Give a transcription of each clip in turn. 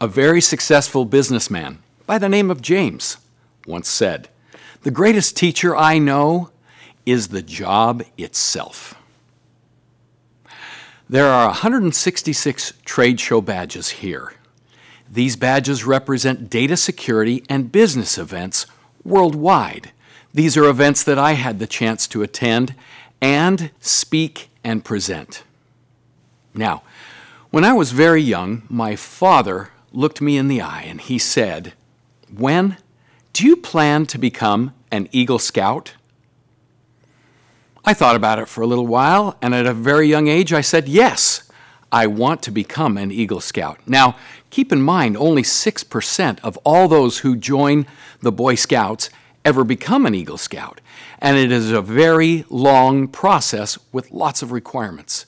A very successful businessman by the name of James once said, "The greatest teacher I know is the job itself." There are 166 trade show badges here. These badges represent data security and business events worldwide. These are events that I had the chance to attend and speak and present. Now, when I was very young, my father looked me in the eye and he said, "Wen, do you plan to become an Eagle Scout?" I thought about it for a little while, and at a very young age I said, yes, I want to become an Eagle Scout. Now, keep in mind, only 6% of all those who join the Boy Scouts ever become an Eagle Scout, and it is a very long process with lots of requirements.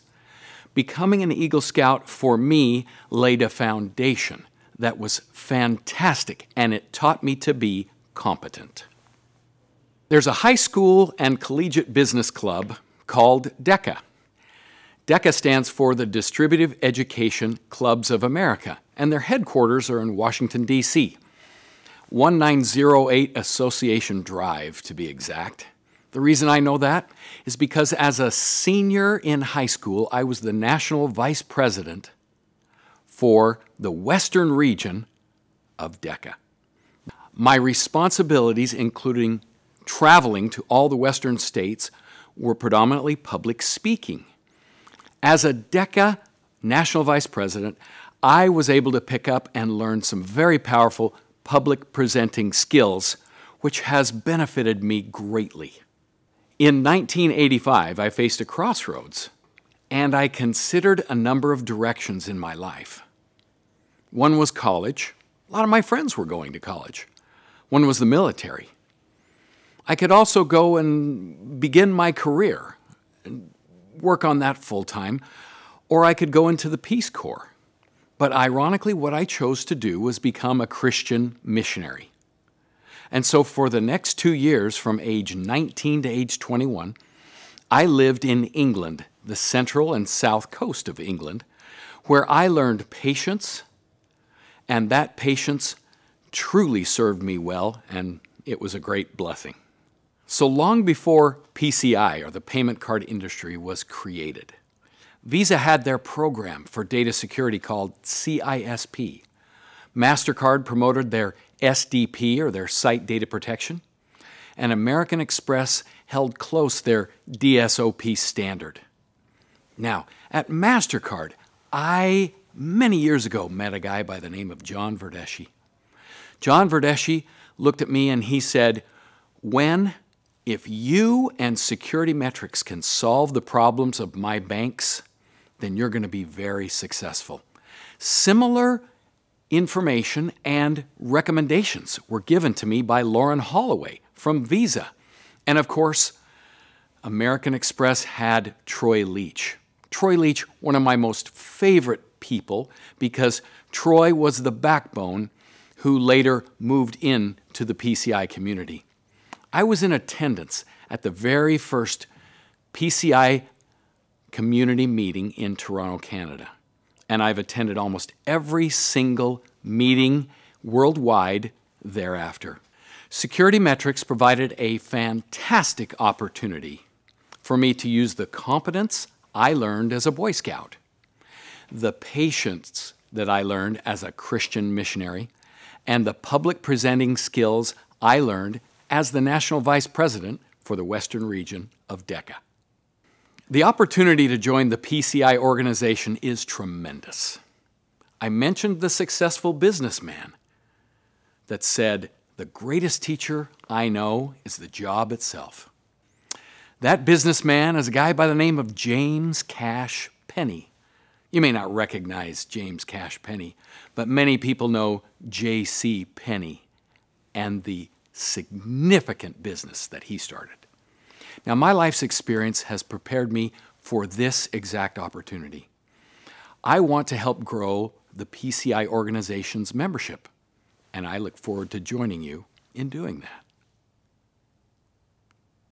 Becoming an Eagle Scout for me laid a foundation that was fantastic, and it taught me to be competent. There's a high school and collegiate business club called DECA. DECA stands for the Distributive Education Clubs of America, and their headquarters are in Washington, D.C. 1908 Association Drive, to be exact. The reason I know that is because as a senior in high school, I was the national vice president for the Western region of DECA. My responsibilities, including traveling to all the Western states, were predominantly public speaking. As a DECA national vice president, I was able to pick up and learn some very powerful public presenting skills, which has benefited me greatly. In 1985, I faced a crossroads, and I considered a number of directions in my life. One was college. A lot of my friends were going to college. One was the military. I could also go and begin my career and work on that full-time, or I could go into the Peace Corps. But ironically, what I chose to do was become a Christian missionary. And so for the next 2 years, from age 19 to age 21, I lived in England, the central and south coast of England, where I learned patience, and that patience truly served me well, and it was a great blessing. So long before PCI, or the payment card industry, was created, Visa had their program for data security called CISP. MasterCard promoted their SDP, or their Site Data Protection, and American Express held close their DSOP standard. Now, at MasterCard, I, many years ago, met a guy by the name of John Verdeschi. John Verdeschi looked at me and he said, "Wen, if you and Security Metrics can solve the problems of my banks, then you're going to be very successful." Similar information and recommendations were given to me by Lauren Holloway from Visa. And of course, American Express had Troy Leach. Troy Leach, one of my most favorite people, because Troy was the backbone who later moved into the PCI community. I was in attendance at the very first PCI community meeting in Toronto, Canada. And I've attended almost every single meeting worldwide thereafter. Security Metrics provided a fantastic opportunity for me to use the competence I learned as a Boy Scout, the patience that I learned as a Christian missionary, and the public presenting skills I learned as the National Vice President for the Western region of DECA. The opportunity to join the PCI organization is tremendous. I mentioned the successful businessman that said, "The greatest teacher I know is the job itself." That businessman is a guy by the name of James Cash Penney. You may not recognize James Cash Penney, but many people know J.C. Penney and the significant business that he started. Now, my life's experience has prepared me for this exact opportunity. I want to help grow the PCI organization's membership, and I look forward to joining you in doing that.